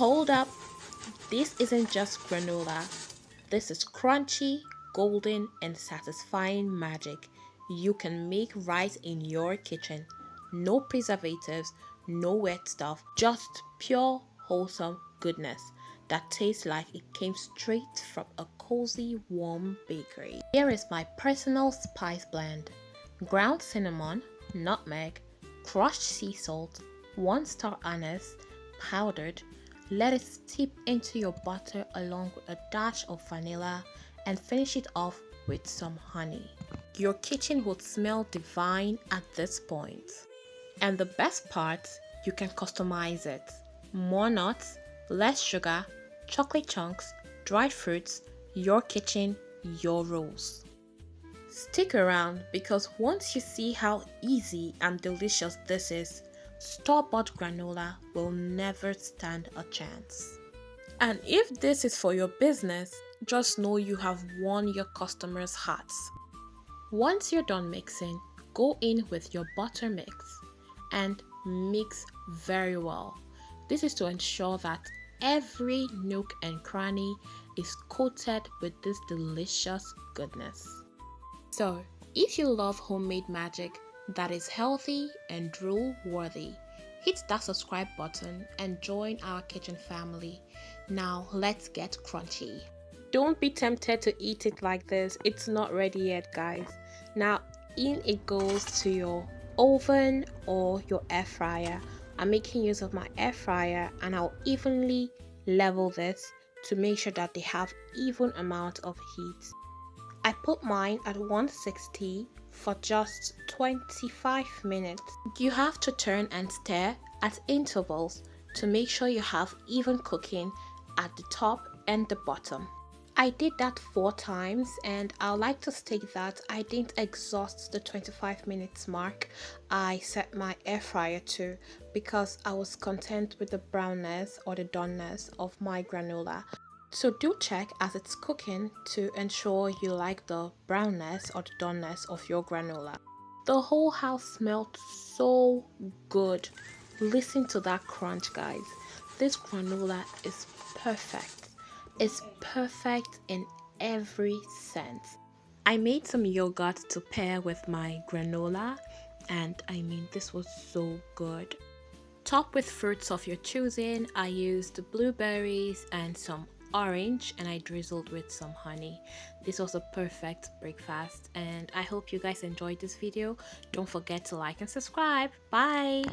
Hold up, this isn't just granola. This is crunchy, golden, and satisfying magic you can make right in your kitchen. No preservatives, no wet stuff, just pure, wholesome goodness that tastes like it came straight from a cozy, warm bakery. Here is my personal spice blend: ground cinnamon, nutmeg, crushed sea salt, 1-star anise, powdered. Let it steep into your butter along with a dash of vanilla and finish it off with some honey. Your kitchen would smell divine at this point. And the best part, you can customize it. More nuts, less sugar, chocolate chunks, dried fruits, your kitchen, your rules. Stick around because once you see how easy and delicious this is, store-bought granola will never stand a chance. And if this is for your business, just know you have won your customers' hearts. Once you're done mixing, go in with your butter mix and mix very well. This is to ensure that every nook and cranny is coated with this delicious goodness. So, if you love homemade magic that is healthy and drool worthy, hit that subscribe button and join our kitchen family. Now let's get crunchy. Don't be tempted to eat it like this. It's not ready yet, guys. Now in it goes to your oven or your air fryer. I'm making use of my air fryer and I'll evenly level this to make sure that they have even amount of heat. I put mine at 160 for just 25 minutes. You have to turn and stir at intervals to make sure you have even cooking at the top and the bottom. I did that 4 times and I'd like to state that I didn't exhaust the 25 minutes mark I set my air fryer to because I was content with the brownness or the doneness of my granola. So do check as it's cooking to ensure you like the brownness or the doneness of your granola. The whole house smelled so good. Listen to that crunch, guys. This granola is perfect. It's perfect in every sense. I made some yogurt to pair with my granola and I mean this was so good. Top with fruits of your choosing. I used blueberries and some orange and I drizzled with some honey. This was a perfect breakfast and I hope you guys enjoyed this video. Don't forget to like and subscribe. Bye.